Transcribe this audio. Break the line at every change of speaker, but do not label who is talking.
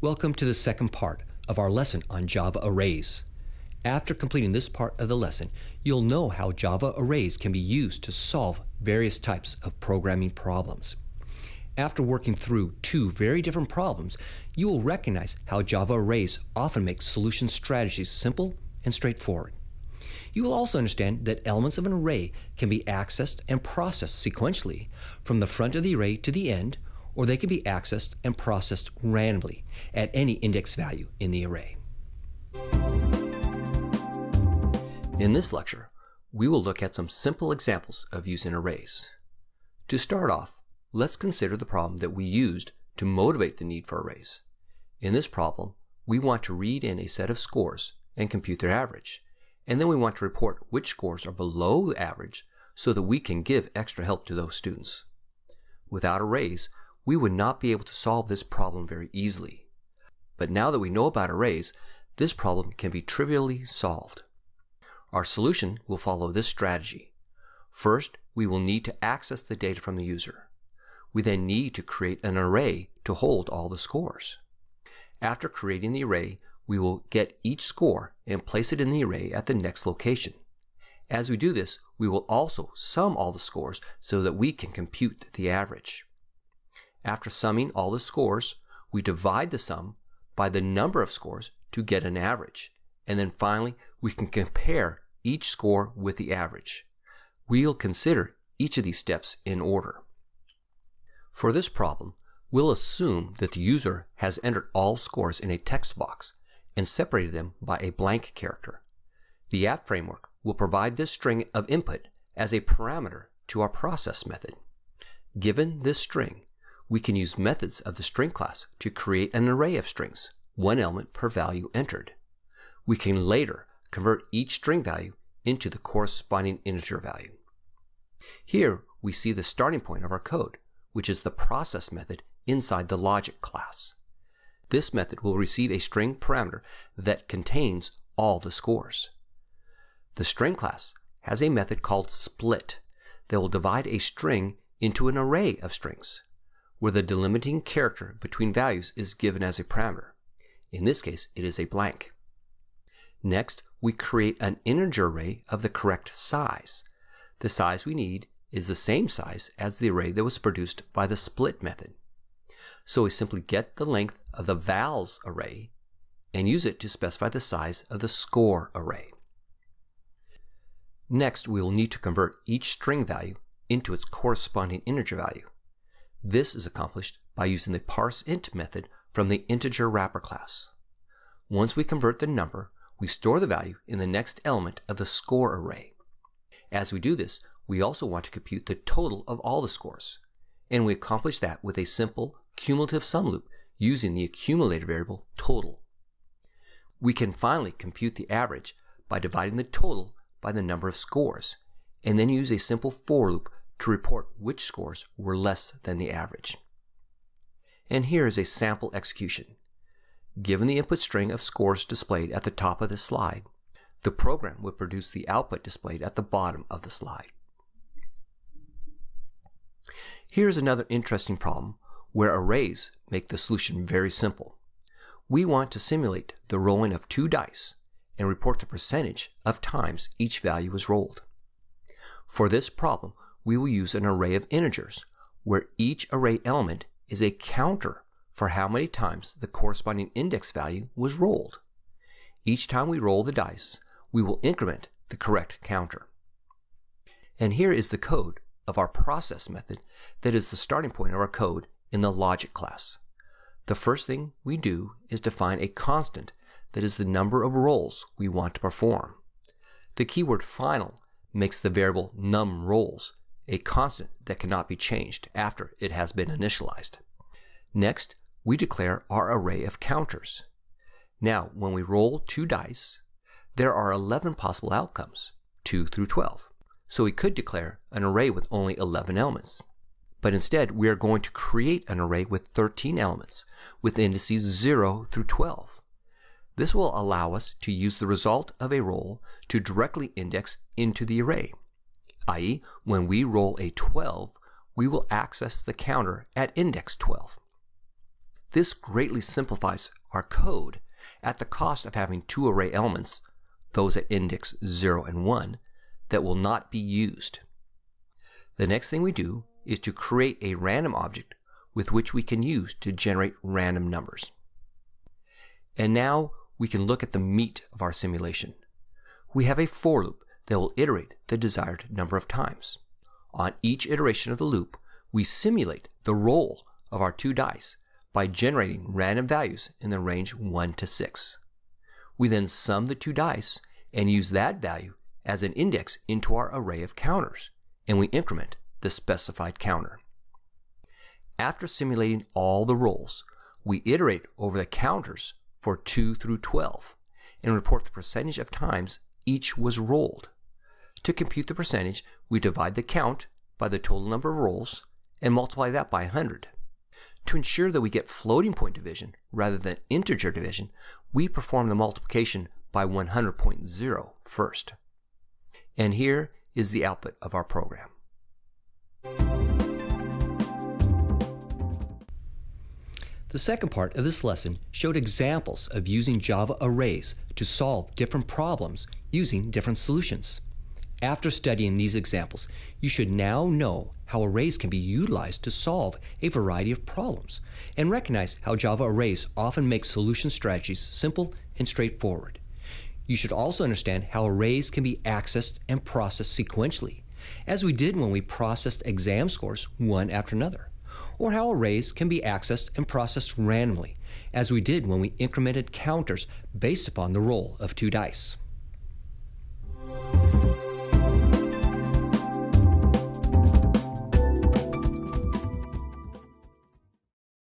Welcome to the second part of our lesson on Java arrays. After completing this part of the lesson, you'll know how Java arrays can be used to solve various types of programming problems. After working through two very different problems, you will recognize how Java arrays often make solution strategies simple and straightforward. You will also understand that elements of an array can be accessed and processed sequentially from the front of the array to the end, or they can be accessed and processed randomly at any index value in the array. In this lecture, we will look at some simple examples of using arrays. To start off, let's consider the problem that we used to motivate the need for arrays. In this problem, we want to read in a set of scores and compute their average, and then we want to report which scores are below the average so that we can give extra help to those students. Without arrays, we would not be able to solve this problem very easily. But now that we know about arrays, this problem can be trivially solved. Our solution will follow this strategy. First, we will need to access the data from the user. We then need to create an array to hold all the scores. After creating the array, we will get each score and place it in the array at the next location. As we do this, we will also sum all the scores so that we can compute the average. After summing all the scores, we divide the sum by the number of scores to get an average. And then finally, we can compare each score with the average. We'll consider each of these steps in order. For this problem, we'll assume that the user has entered all scores in a text box and separated them by a blank character. The app framework will provide this string of input as a parameter to our process method. Given this string, we can use methods of the string class to create an array of strings, one element per value entered. We can later convert each string value into the corresponding integer value. Here we see the starting point of our code, which is the process method inside the logic class. This method will receive a string parameter that contains all the scores. The string class has a method called split that will divide a string into an array of strings, where the delimiting character between values is given as a parameter. In this case, it is a blank. Next, we create an integer array of the correct size. The size we need is the same size as the array that was produced by the split method. So we simply get the length of the vals array and use it to specify the size of the score array. Next, we will need to convert each string value into its corresponding integer value. This is accomplished by using the parseInt method from the integer wrapper class. Once we convert the number, we store the value in the next element of the score array. As we do this, we also want to compute the total of all the scores, and we accomplish that with a simple cumulative sum loop using the accumulator variable total. We can finally compute the average by dividing the total by the number of scores, and then use a simple for loop to report which scores were less than the average. And here is a sample execution. Given the input string of scores displayed at the top of the slide, the program will produce the output displayed at the bottom of the slide. Here's another interesting problem where arrays make the solution very simple. We want to simulate the rolling of two dice and report the percentage of times each value is rolled. For this problem, we will use an array of integers, where each array element is a counter for how many times the corresponding index value was rolled. Each time we roll the dice, we will increment the correct counter. And here is the code of our process method that is the starting point of our code in the logic class. The first thing we do is define a constant that is the number of rolls we want to perform. The keyword final makes the variable numRolls a constant that cannot be changed after it has been initialized. Next, we declare our array of counters. Now, when we roll two dice, there are 11 possible outcomes, 2 through 12. So we could declare an array with only 11 elements. But instead, we are going to create an array with 13 elements, with indices 0 through 12. This will allow us to use the result of a roll to directly index into the array, i.e., when we roll a 12, we will access the counter at index 12. This greatly simplifies our code at the cost of having two array elements, those at index 0 and 1, that will not be used. The next thing we do is to create a random object with which we can use to generate random numbers. And now we can look at the meat of our simulation. We have a for loop that will iterate the desired number of times. On each iteration of the loop, we simulate the roll of our two dice by generating random values in the range 1 to 6. We then sum the two dice and use that value as an index into our array of counters, and we increment the specified counter. After simulating all the rolls, we iterate over the counters for 2 through 12 and report the percentage of times each was rolled. To compute the percentage, we divide the count by the total number of rolls and multiply that by 100. To ensure that we get floating point division rather than integer division, we perform the multiplication by 100.0 first. And here is the output of our program. The second part of this lesson showed examples of using Java arrays to solve different problems using different solutions. After studying these examples, you should now know how arrays can be utilized to solve a variety of problems, and recognize how Java arrays often make solution strategies simple and straightforward. You should also understand how arrays can be accessed and processed sequentially, as we did when we processed exam scores one after another, or how arrays can be accessed and processed randomly, as we did when we incremented counters based upon the roll of two dice.